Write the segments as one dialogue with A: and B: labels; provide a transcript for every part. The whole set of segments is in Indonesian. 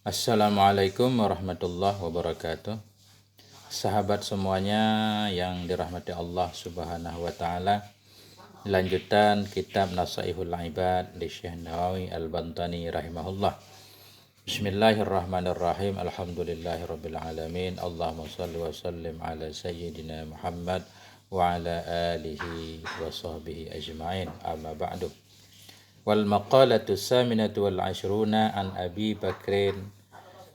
A: Assalamualaikum warahmatullahi wabarakatuh. Sahabat semuanya yang dirahmati Allah Subhanahu wa taala. Lanjutan kitab Nasaihul Ibad di Syekh Nawawi Al-Bantani rahimahullah. Bismillahirrahmanirrahim. Alhamdulillahirabbil alamin. Allahumma shalli wa sallim ala sayyidina Muhammad wa ala alihi wa sahbihi ajma'in. Amma ba'du. Wal maqalatu saminatu wal ashruna an Abi Bakrin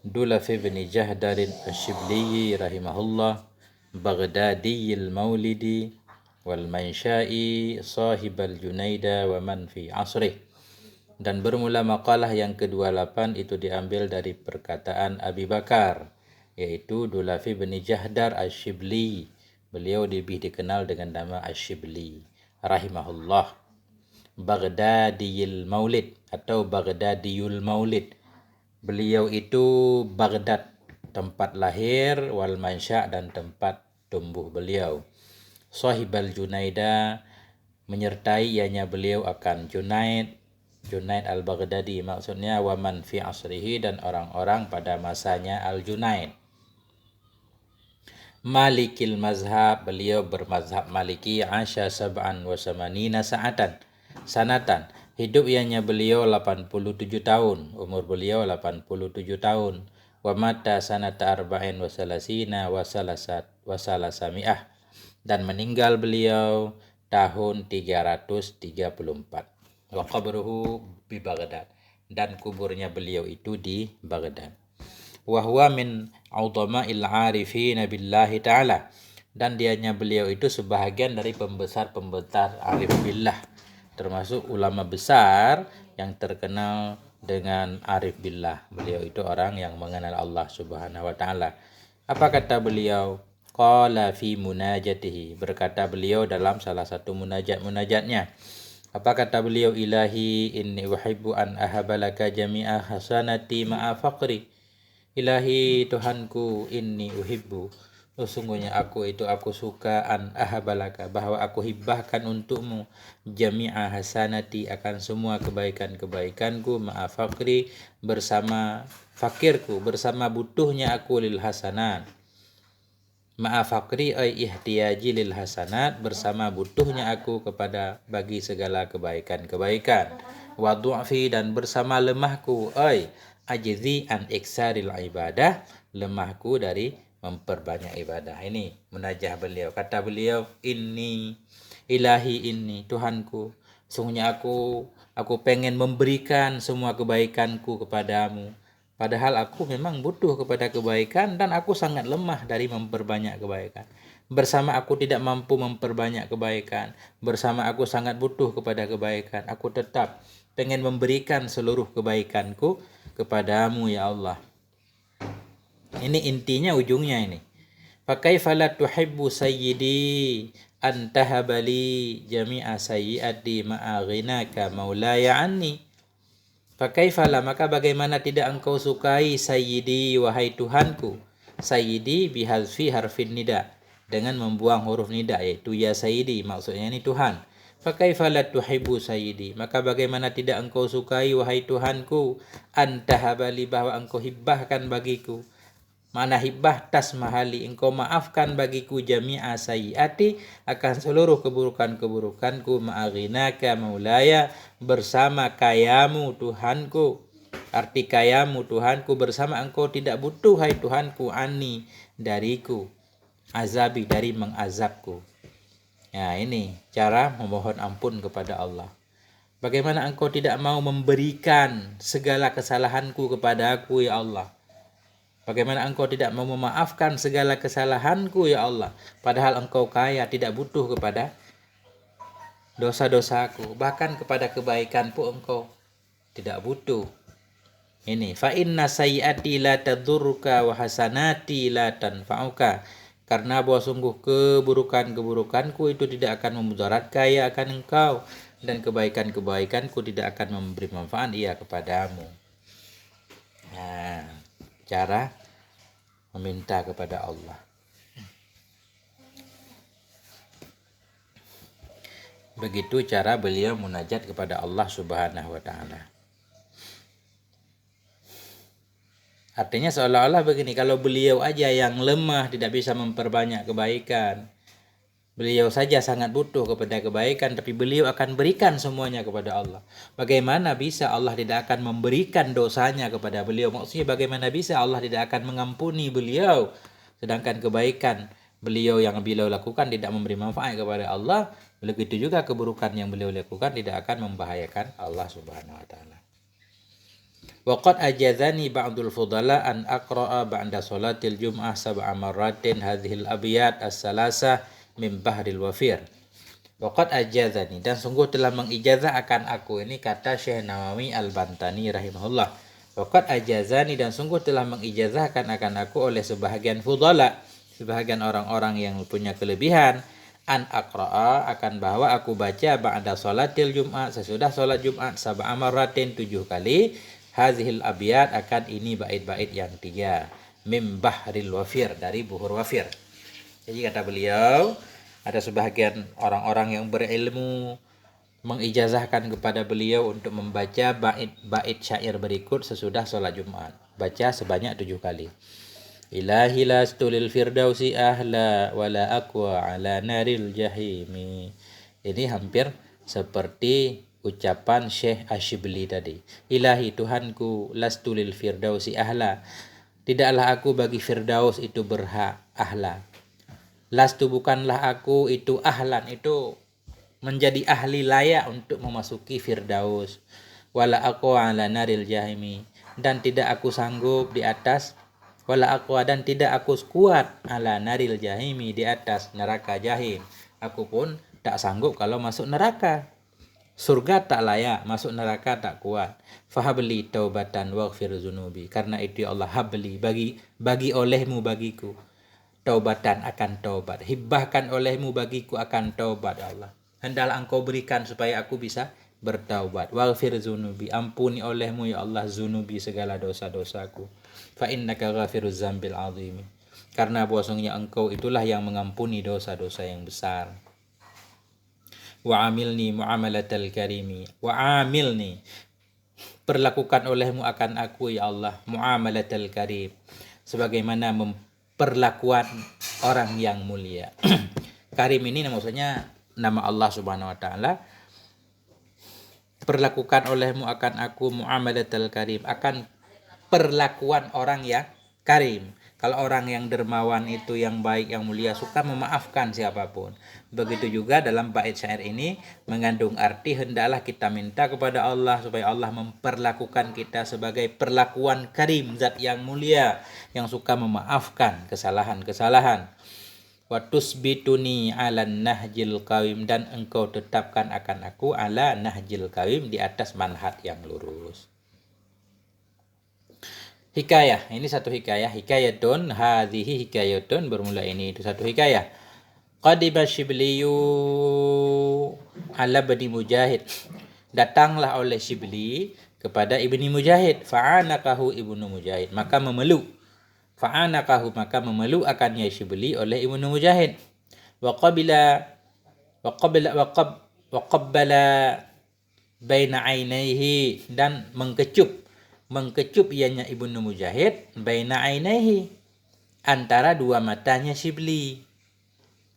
A: Dulaf bin Jahdar Ash-Shibli rahimahullah Baghdadiyil Maulidi wal Mansha'i sahibal Junaida wa man fi asrih. Dan bermula makalah yang ke-28 itu diambil dari perkataan Abi Bakar, yaitu Dulaf bin Jahdar Ash-Shibli. Beliau lebih dikenal dengan nama Ash-Shibli rahimahullah. Baghdadiyil Maulid atau Baghdadiyul Maulid. Beliau itu Baghdad, tempat lahir, wal mansya' dan tempat tumbuh beliau. Sahibal Junaida, menyertai ianya beliau akan Junaid al-Baghdadi, maksudnya waman fi asrihi, dan orang-orang pada masanya al-Junaid. Malikil mazhab, beliau bermazhab Maliki. Asya sab'an wa samanina sanatan, hidup ianya beliau 87 tahun, umur beliau 87 tahun. Wa mata sanata arba'in wa salasina wa salasami'ah, dan meninggal beliau tahun 334. Wa qabruhu bi Baghdad, dan kuburnya beliau itu di Baghdad. Wa huwa min udhama'il 'arifin billahi ta'ala, dan dianya beliau itu sebahagian dari pembesar-pembesar arif billah, termasuk ulama besar yang terkenal dengan arif billah. Beliau itu orang yang mengenal Allah Subhanahu wa taala. Apa kata beliau? Qala fi munajatihi, berkata beliau dalam salah satu munajatnya. Apa kata beliau? Ilahi inni uhibbu an ahabalaka jami'a hasanati ma'a faqri. Ilahi, Tuhanku, inni uhibbu, sesungguhnya aku suka, an ahabalaka, bahwa aku hibahkan untukmu, jami'a hasanati, akan semua kebaikan-kebaikanku, ma'a faqri, bersama fakirku, bersama butuhnya aku, lil hasanat. Ma'a faqri ay ihtiyaji lil hasanat, bersama butuhnya aku kepada bagi segala kebaikan-kebaikan. Wa du'fi, dan bersama lemahku, ay ajzi an iksaril ibadah, lemahku dari memperbanyak ibadah. Ini munajah beliau. Kata beliau, inni ilahi, inni Tuhanku, sungguhnya aku pengen memberikan semua kebaikanku kepadamu, padahal aku memang butuh kepada kebaikan dan aku sangat lemah dari memperbanyak kebaikan. Bersama aku tidak mampu memperbanyak kebaikan, bersama aku sangat butuh kepada kebaikan, aku tetap pengen memberikan seluruh kebaikanku kepadamu ya Allah. Ini intinya, ujungnya ini. Fakaifa la tuhibbu sayyidi an tahabali jami'a sayyiati ma'a ghinaka maulaya anni. Fakaifa la, maka bagaimana tidak engkau sukai sayyidi, wahai Tuhanku. Sayyidi bihazfi harfin nida, dengan membuang huruf nida, yaitu ya sayyidi, maksudnya ini Tuhan. Fakaifa la tuhibbu sayyidi, maka bagaimana tidak engkau sukai wahai Tuhanku, antahabali, bahwa engkau hibahkan bagiku. Mana hibah tas mahali, engkau maafkan bagiku jami'a sayyiati, akan seluruh keburukan-keburukanku, ma'aghinaka maulaya, bersama kayamu Tuhanku. Arti kayamu Tuhanku, bersama engkau tidak butuh hai Tuhanku, ani, dariku, azabi, dari mengazabku. Ya, ini cara memohon ampun kepada Allah. Bagaimana engkau tidak mau memberikan segala kesalahanku kepada aku ya Allah. Bagaimana engkau tidak mau memaafkan segala kesalahanku ya Allah, padahal engkau kaya, tidak butuh kepada dosa-dosaku, bahkan kepada kebaikan pun engkau tidak butuh. Ini fa inna sayyiati la tadurruka wa hasanati la tanfa'uka, karena bahwa sungguh keburukan-keburukanku itu tidak akan memudarat kaya akan engkau, dan kebaikan-kebaikanku tidak akan memberi manfaat ia kepadamu. Nah, cara meminta kepada Allah. Begitu cara beliau munajat kepada Allah Subhanahu wa taala. Artinya seolah-olah begini, kalau beliau aja yang lemah tidak bisa memperbanyak kebaikan, beliau saja sangat butuh kepada kebaikan, tapi beliau akan berikan semuanya kepada Allah. Bagaimana bisa Allah tidak akan memberikan dosanya kepada beliau? Maksudnya bagaimana bisa Allah tidak akan mengampuni beliau, sedangkan kebaikan beliau yang beliau lakukan tidak memberi manfaat kepada Allah, begitu juga keburukan yang beliau lakukan tidak akan membahayakan Allah Subhanahu wa taala. Waqad ajazani ba'dul fudala an aqra'a ba'da salatil jum'ah sab'a marratin hadhil abiyat as-salasa min bahril wafir. Waqad ajazani, dan sungguh telah mengijazah akan aku, ini kata Syekh Nawawi Al-Bantani rahimahullah. Waqad ajazani, dan sungguh telah mengijazahkan akan aku oleh sebahagian fudala, sebahagian orang-orang yang punya kelebihan, an aqra'a, akan bahwa aku baca ba'da salatil jum'ah, sesudah salat Jumat, sab'a marratin 7 kali, hazihil abiyat, akan ini bait-bait yang 3, mim bahril wafir, dari buhur wafir. Jadi kata beliau, ada sebahagian orang-orang yang berilmu mengijazahkan kepada beliau untuk membaca bait-bait syair berikut sesudah sholat Jumat. Baca sebanyak 7 kali. Ilahi lastulil firdausi ahla wala aqwa ala naril jahimi. Ini hampir seperti ucapan Syekh Asyibli tadi. Ilahi Tuhanku, lastulil firdausi ahla, tidaklah aku bagi firdaus itu berhak, ahla. Lastu, bukanlah aku itu ahlan, itu menjadi ahli layak untuk memasuki firdaus. Wala aqwa ala naril jahimi, dan tidak aku sanggup di atas, wala aqwa, dan tidak aku kuat, ala naril jahimi, di atas neraka jahim. Aku pun tak sanggup kalau masuk neraka. Surga tak layak, masuk neraka tak kuat. Fahabli taubatan waghfir zunubi. Karena itu ya Allah, habli, bagi olehmu bagiku taubatan, akan taubat. Hibahkan olehmu bagiku akan taubat ya Allah. Hendaklah engkau berikan supaya aku bisa bertaubat. Waghfir zunubi, ampuni olehmu ya Allah zunubi, segala dosa-dosaku. Fa innaka ghafiruz zambil azim. Karena bahwasanya engkau itulah yang mengampuni dosa-dosa yang besar. Wa amilni muamalatal karimi, wa amilni, perlakukan olehmu akan aku ya Allah muamalatal karim, sebagaimana perlakuan orang yang mulia. Karim ini maksudnya nama Allah Subhanahu wa taala. Perlakukan olehmu akan aku muamalatal karim, akan perlakuan orang yang karim. Kalau orang yang dermawan itu, yang baik, yang mulia, suka memaafkan siapapun. Begitu juga dalam bait syair ini mengandung arti hendaklah kita minta kepada Allah supaya Allah memperlakukan kita sebagai perlakuan karim, zat yang mulia, yang suka memaafkan kesalahan-kesalahan. Wa tusbituni ala nahjil qawim, dan engkau tetapkan akan aku ala nahjil qawim, di atas manhaj yang lurus. Hikayah, ini satu hikayah. Hikayatun, hadhihi hikayatun, bermula ini itu satu hikayah. Qadiba Syibliyu ala Bani Mujahid, datanglah oleh Syibli kepada Ibni Mujahid. Fa'anakahu Ibnu Mujahid, maka memeluk. Fa'anakahu, maka memeluk akannya Syibli oleh Ibnu Mujahid. Wa qabbala baina ainaihi, dan mengkecup ianya Ibnu Mujahid baina ainaihi, antara dua matanya Syibli.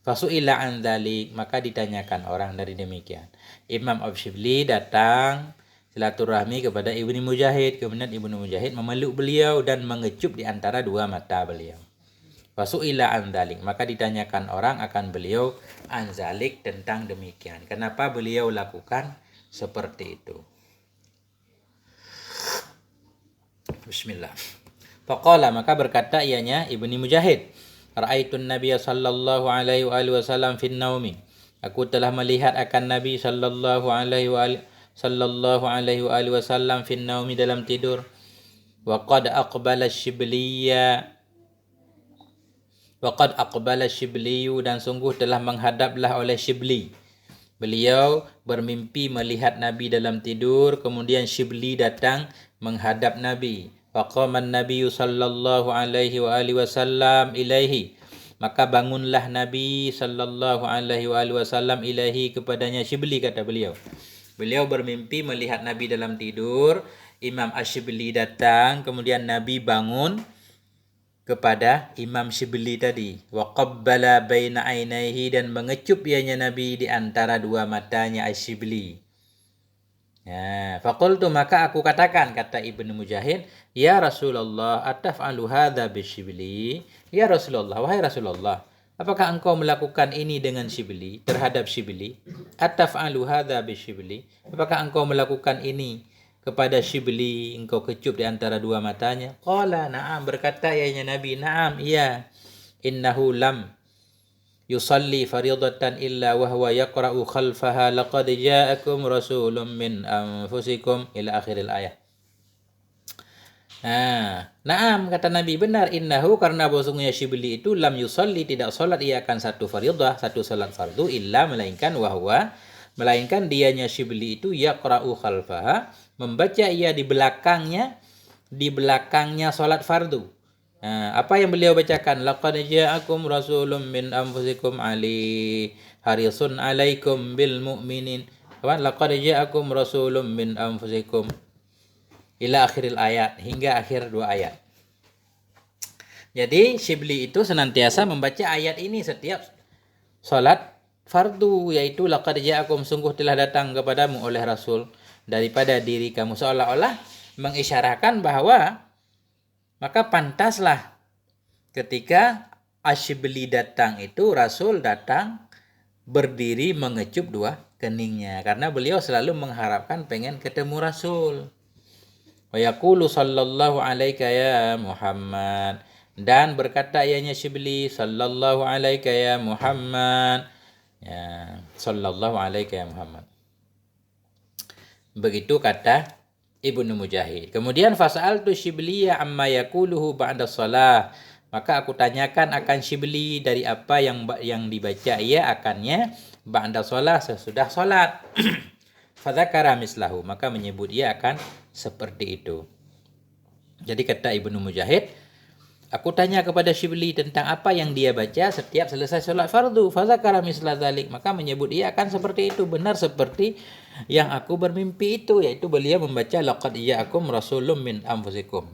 A: Fasu'ila an dzalik, maka ditanyakan orang dari demikian. Imam Asyibli datang silaturahmi kepada Ibnu Mujahid, kemudian Ibnu Mujahid memeluk beliau dan mengecup di antara dua mata beliau. Fasu'ila an dzalik, maka ditanyakan orang akan beliau an dzalik, tentang demikian. Kenapa beliau lakukan seperti itu? Bismillah. Faqala, maka berkata ianya Ibnu Mujahid, ra'aitun Nabiy sallallahu alaihi wasallam fin naumi, aku telah melihat akan Nabi sallallahu alaihi wasallam fin naumi, dalam tidur. Wa qad aqbala Syibli, dan sungguh telah menghadaplah oleh Syibli. Beliau bermimpi melihat Nabi dalam tidur, kemudian Syibli datang menghadap Nabi. Faqaman Nabi sallallahu alaihi wasallam ilaihi, maka bangunlah Nabi sallallahu alaihi wasallam ilaihi, kepadanya Syibli, kata beliau. Beliau bermimpi melihat Nabi dalam tidur, Imam Asyibli datang, kemudian Nabi bangun kepada Imam Syibli tadi. Wa qabbala baina ainaihi, dan mengecup ianya Nabi di antara dua matanya Asyibli. Ya, faqultu, maka aku katakan, kata Ibnu Mujahid, ya Rasulullah, ataf'alu hadza bisyibli? Ya Rasulullah, wahai Rasulullah, apakah engkau melakukan ini dengan Syibli, terhadap Syibli? Ataf'alu hadza bisyibli? Apakah engkau melakukan ini kepada Syibli, engkau kecup di antara dua matanya? Qala na'am, berkata ianya Nabi, na'am, iya. Innahu lam yusalli faridatan illa wa huwa yaqra'u khalfaha laqad ja'akum rasulun min anfusikum ila akhiril ayat. Naam, kata Nabi, benar, innahu, karena bahwasanya Syibli itu lam yusalli, tidak salat ia akan satu faridah, satu salat fardu, illa, melainkan dianya Syibli itu yaqra'u khalfaha, membaca ia di belakangnya salat fardu. Apa yang beliau bacakan? Laqad ja'akum rasulun min anfusikum harisun alaikum bil mu'minin. Laqad ja'akum rasulun min anfusikum ila akhiril ayat, hingga akhir dua ayat. Jadi Syibli itu senantiasa membaca ayat ini setiap salat fardu, yaitu laqad ja'akum, sungguh telah datang kepadamu oleh Rasul daripada diri kamu, seolah-olah mengisyarakan bahwa maka pantaslah ketika Asyibli datang itu, Rasul datang berdiri mengecup dua keningnya, karena beliau selalu mengharapkan pengen ketemu Rasul. Wa yaqulu sallallahu alaika ya Muhammad, dan berkata ianya Syibli, sallallahu alaika ya Muhammad, ya, sallallahu alaika ya Muhammad. Begitu kata Ibnu Mujahid. Kemudian fasa'altu Syibli amma yaquluhu ba'da shalah, maka aku tanyakan akan Syibli dari apa yang dibaca ia akannya ba'da shalah, sesudah salat. Fadzakara mislahu, maka menyebut ia akan seperti itu. Jadi kata Ibnu Mujahid, aku tanya kepada Syibli tentang apa yang dia baca setiap selesai salat fardu. Fadzakara misla dzalik, maka menyebut ia akan seperti itu, benar seperti yang aku bermimpi itu, yaitu beliau membaca laqad ja'akum rasulun min anfusikum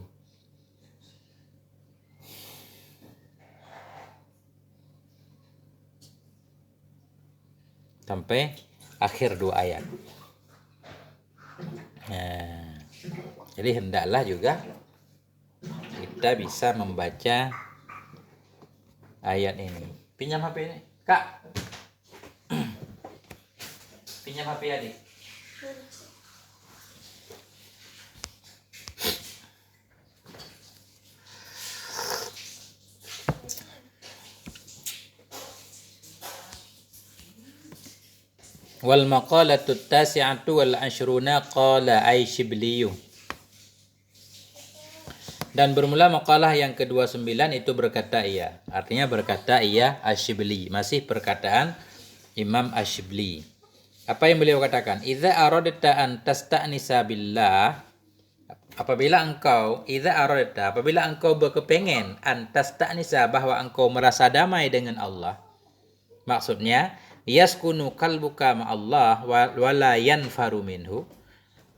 A: sampai akhir dua ayat. Jadi hendaklah juga kita bisa membaca ayat ini. Pinjam HP ini, Kak. Pinjam HP adik. Wal maqalatu tasi'atu wal ashruna qala Syibli. Dan bermula maqalah yang ke-29 itu berkata ia. Artinya berkata ia Asyibli, masih perkataan Imam Asyibli. Apa yang beliau katakan? Idza aradta an tasta'nisa billah, apabila engkau berkepengen an tasta'nisa, bahwa engkau merasa damai dengan Allah. Maksudnya yaskunu qalbuka ma'allah wa la yanfaru minhu,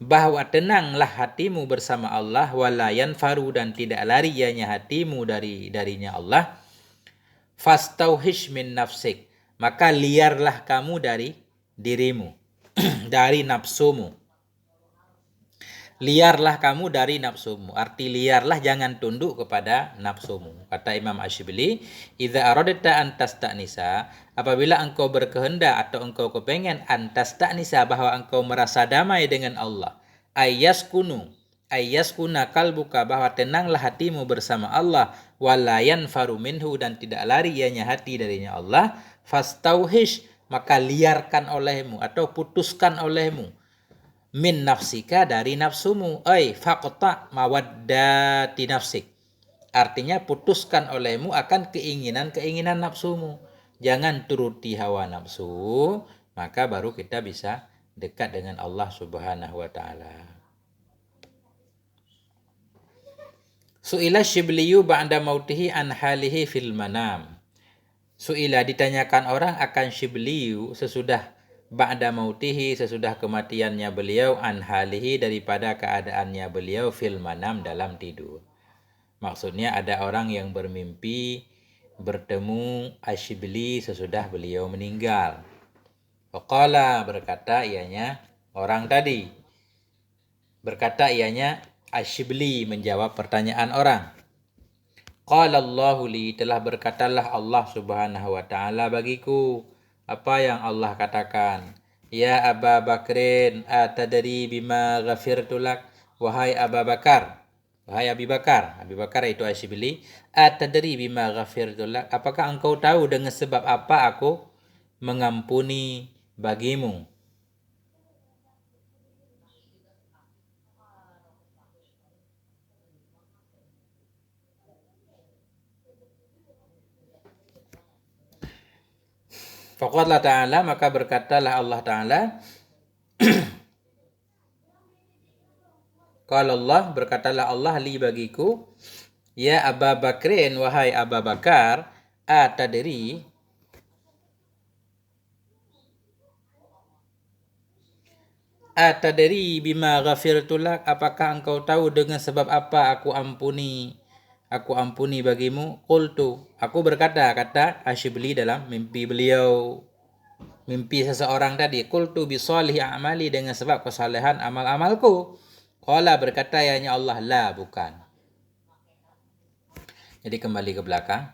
A: bahwa tenanglah hatimu bersama Allah, wa la yanfaru, dan tidak lari ianya hatimu darinya Allah. Fastauhish min nafsik, maka liarlah kamu dari dirimu, dari nafsumu. Liarlah kamu dari nafsumu. Arti liarlah, jangan tunduk kepada nafsumu. Kata Imam Asyibli, idza aradta an tasta'nisa, apabila engkau berkehendak atau engkau kepengen an tasta'nisa, bahwa engkau merasa damai dengan Allah, ayyaskuna kalbuka, bahwa tenanglah hatimu bersama Allah, wala yanfaru minhu, dan tidak lari ianya hati darinya Allah. Fastauhish, maka liarkan olehmu atau putuskan olehmu min nafsika, dari nafsumu, faqta mawaddati nafsik, artinya putuskan olehmu akan keinginan nafsumu, jangan turuti hawa nafsu, maka baru kita bisa dekat dengan Allah Subhanahu wa taala. Su'ila Syibliyu ba'da mautihi an halihi fil manam. Su'ila, ditanyakan orang akan Syibliyu sesudah ba'da mautihi sesudah kematiannya beliau, an halihi daripada keadaannya beliau, fil manam dalam tidur. Maksudnya ada orang yang bermimpi bertemu Asyibli sesudah beliau meninggal. Faqala berkata ianya orang tadi. Berkata ianya Asyibli menjawab pertanyaan orang. Qala Allahu li, telah berkatalah Allah Subhanahu wa taala bagiku apa yang Allah katakan. Ya Aba Bakrin, atadri bima ghafirtu lak, wahai Aba Bakar. Wahai Abi Bakar, Abi Bakar itu Asyibli, atadri bima ghafirtu lak, apakah engkau tahu dengan sebab apa aku mengampuni bagimu? Faqala ta'ala, maka berkatalah Allah Ta'ala, kalau Allah, berkatalah Allah li bagiku, ya Aba Bakrin, wahai Aba Bakar, atadri, atadri bima ghafirtu lak, apakah engkau tahu dengan sebab apa aku ampuni bagimu? Qultu, aku berkata, kata Asyibli dalam mimpi beliau, mimpi seseorang tadi, qultu bi salihi a'mali, dengan sebab kesalehan amal-amalku. Qala berkata ya Allah, la, bukan. Jadi kembali ke belakang.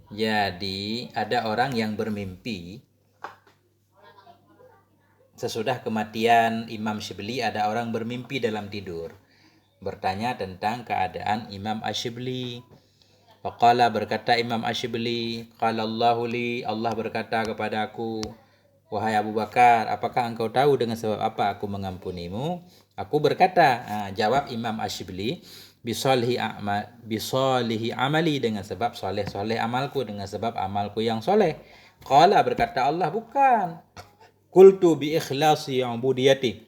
A: Jadi ada orang yang bermimpi sesudah kematian Imam Syibli, ada orang bermimpi dalam tidur bertanya tentang keadaan Imam Asyibli. Faqala berkata Imam Asyibli, qala Allahu li, Allah berkata kepadaku, wahai Abu Bakar, apakah engkau tahu dengan sebab apa aku mengampunimu? Aku berkata, jawab Imam Asyibli, bisolihi amali, dengan sebab soleh amalku, dengan sebab amalku yang soleh. Qala berkata Allah, bukan. Qultu bi ikhlasi ubudiyati,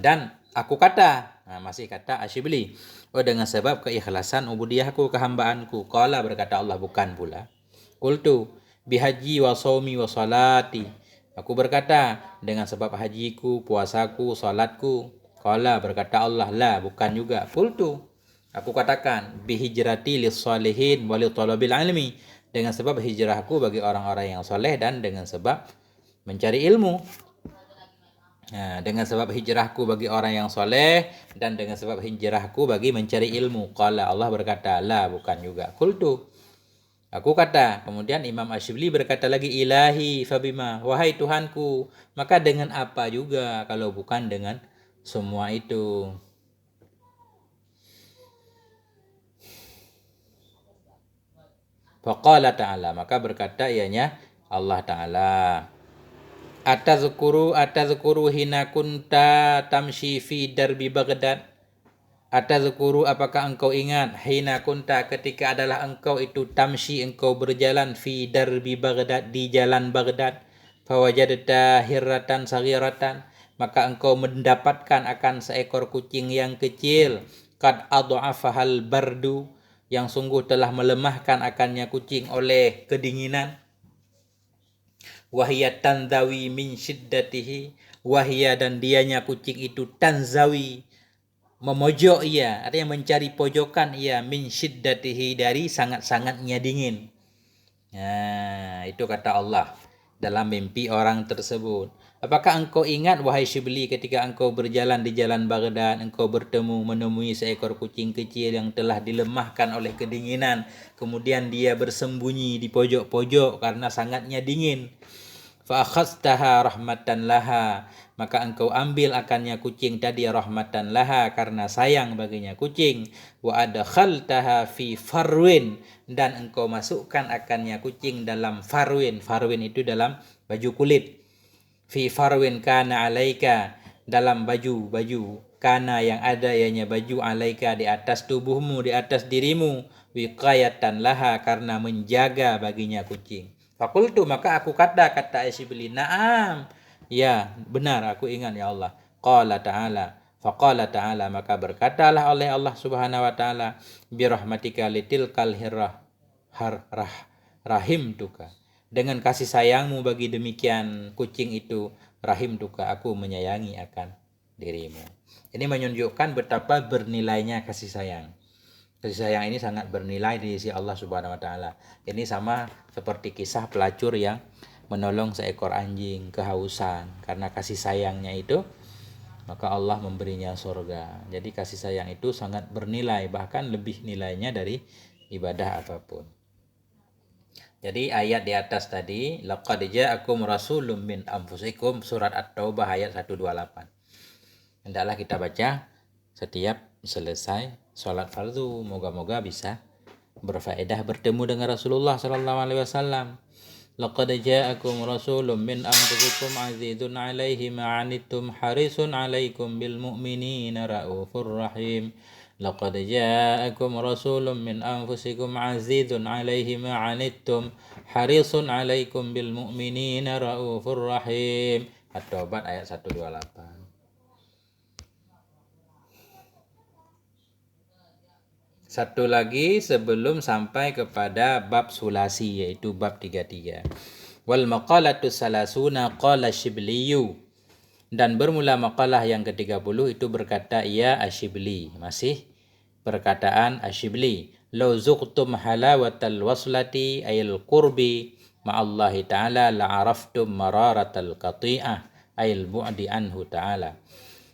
A: dan aku kata, masih kata Asyibli, dengan sebab keikhlasan ubudiyahku, kehambaanku. Qala berkata Allah, bukan pula. Qultu bihaji wa shaumi wa salati, aku berkata dengan sebab hajiku, puasaku, salatku. Qala berkata Allah, la, bukan juga. Qultu, aku katakan bihijrati lis salihin wa li talabil ilmi, dengan sebab hijrahku bagi orang-orang yang soleh dan dengan sebab mencari ilmu. Dengan sebab hijrahku bagi orang yang soleh dan dengan sebab hijrahku bagi mencari ilmu. Qala, Allah berkata, la, bukan juga. Qultu, aku kata. Kemudian Imam Asyibli berkata lagi, ilahi fabima, wahai Tuhanku, maka dengan apa juga kalau bukan dengan semua itu. Faqala ta'ala, maka berkata ianya Allah Ta'ala, Atazkuru hina kunta tamshi fi darbi Baghdad. Atazkuru, apakah engkau ingat, hina kunta, ketika adalah engkau itu, tamshi, engkau berjalan, fi darbi Baghdad, di jalan Baghdad. Fawajadta hirratan saghiratan, maka engkau mendapatkan akan seekor kucing yang kecil. Qad adha'afahal bardu, yang sungguh telah melemahkan akannya kucing oleh kedinginan. Wahia tanzawi min syiddatihi, wahia, dan dianya kucing itu, tanzawi, memojok ia, artinya mencari pojokan ia, min syiddatihi, dari sangat-sangatnya dingin. Itu kata Allah dalam mimpi orang tersebut. Apakah engkau ingat wahai Syibli, ketika engkau berjalan di jalan Baghdad, engkau menemui seekor kucing kecil yang telah dilemahkan oleh kedinginan, kemudian dia bersembunyi di pojok-pojok karena sangatnya dingin. Fa akhadtaha rahmatan laha, maka engkau ambil akannya kucing tadi rahmatan laha, karena sayang baginya kucing. Wa adkhaltaha fi farwin, dan engkau masukkan akannya kucing dalam farwin. Farwin itu dalam baju kulit. Fi farwin kana alaika, dalam baju kana yang ada ianya baju, alaika, di atas tubuhmu, di atas dirimu, wiqayatan laha, karena menjaga baginya kucing. Fakultu, maka aku kata Asyibli, na'am, ya benar, aku ingat ya Allah. Qala ta'ala, faqala ta'ala, maka berkatalah oleh Allah Subhanahu wa ta'ala, birahmatika litilkal rahim tuka, Dengan kasih sayangmu bagi demikian kucing itu, rahimtuka, aku menyayangi akan dirimu. Ini menunjukkan betapa bernilainya kasih sayang. Kasih sayang ini sangat bernilai di sisi Allah Subhanahu wa taala. Ini sama seperti kisah pelacur yang menolong seekor anjing kehausan. Karena kasih sayangnya itu, maka Allah memberinya surga. Jadi kasih sayang itu sangat bernilai, bahkan lebih nilainya dari ibadah apapun. Jadi ayat di atas tadi, laqad ja'akum rasulun min anfusikum, surat At-Taubah ayat 128. Hendaklah kita baca setiap selesai sholat fardu. Moga-moga bisa berfaedah bertemu dengan Rasulullah sallallahu alaihi wasallam. Laqad ja'akum rasulun min anfusikum azizun 'alaihi ma 'anittum harisun 'alaikum bil mu'minina raufur rahim. Laqad ja'akum rasulun min anfusikum azizun 'alaihi ma 'anittum harisun 'alaikum bil mu'minina raufur rahim. At-Taubah ayat 128. Satu lagi sebelum sampai kepada bab sulasi, yaitu bab 33. Wal maqalatu salasuna qala Syibliyu. Dan bermula maqalah yang ke-30 itu berkata ia Asyibli. Masih perkataan Asyibli. Law zuqtum halawatal waslati ayil qurbi ma'allahi ta'ala la'araftum mararatal qati'ah ayil bu'di anhu ta'ala.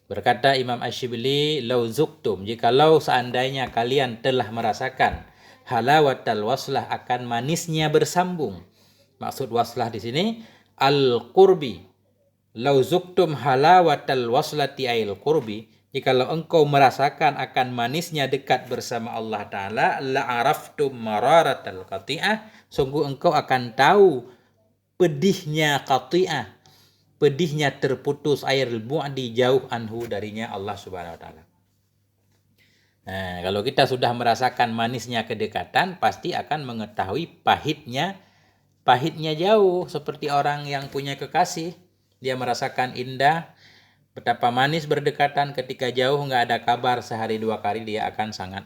A: Berkata Imam Asyibli, lau zuktum, jikalau seandainya kalian telah merasakan halawatal waslah, akan manisnya bersambung. Maksud waslah di sini al-qurbi. Lau zuktum halawatal waslati ayil qurbi, jikalau engkau merasakan akan manisnya dekat bersama Allah Ta'ala, la'araftum mararatal qati'ah, sungguh engkau akan tahu pedihnya qati'ah, pedihnya terputus, air bu'di, jauh anhu darinya Allah Subhanahu wa taala. Nah, kalau kita sudah merasakan manisnya kedekatan, pasti akan mengetahui pahitnya jauh. Seperti orang yang punya kekasih, dia merasakan indah, betapa manis berdekatan, ketika jauh nggak ada kabar sehari dua kali, dia akan sangat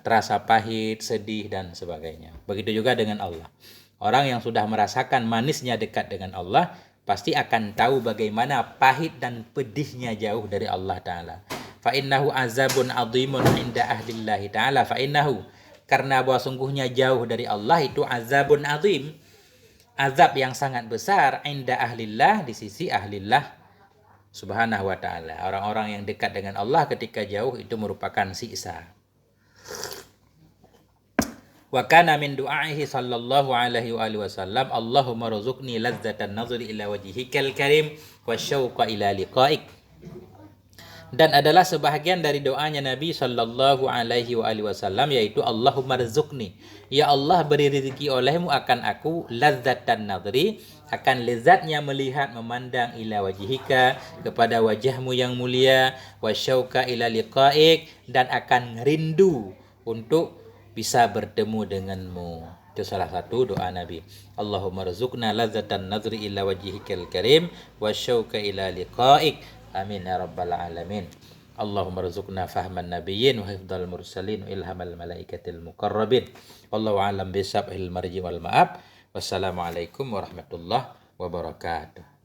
A: terasa pahit, sedih dan sebagainya. Begitu juga dengan Allah. Orang yang sudah merasakan manisnya dekat dengan Allah pasti akan tahu bagaimana pahit dan pedihnya jauh dari Allah Ta'ala. Fa'innahu azabun azimun inda ahlillahi ta'ala. Fa'innahu, karena bahwa sungguhnya jauh dari Allah itu azabun azim, azab yang sangat besar, inda ahlillah, di sisi ahlillah Subhanahu wa ta'ala. Orang-orang yang dekat dengan Allah ketika jauh itu merupakan siksa. Wa kana min du'aihi sallallahu alaihi wa alihi wasallam, Allahumma rzuqni ladzatan nazri ila wajhikal karim wasyauqa ila liqa'ik. Dan adalah sebahagian dari doanya Nabi sallallahu alaihi wa alihi wasallam, yaitu Allahumma rzuqni, ya Allah beri rezeki olehmu akan aku, ladzatan nazri, akan lezatnya melihat memandang, ila wajhika, kepada wajahmu yang mulia, wasyauqa ila liqa'ik, dan akan rindu untuk bisa bertemu denganmu. Itu salah satu doa Nabi. Allahumma rzuqna ladzatan nazri ila wajhikal karim wasyauqa ila liqa'ik. Amin ya rabbal alamin. Allahumma rzuqna fahman nabiyyin wa hifdzal mursalin wa ilhamal malaikatil muqarrabin. Wallahu a'lam bisawabbil marji wal ma'ab. Wassalamualaikum warahmatullahi wabarakatuh.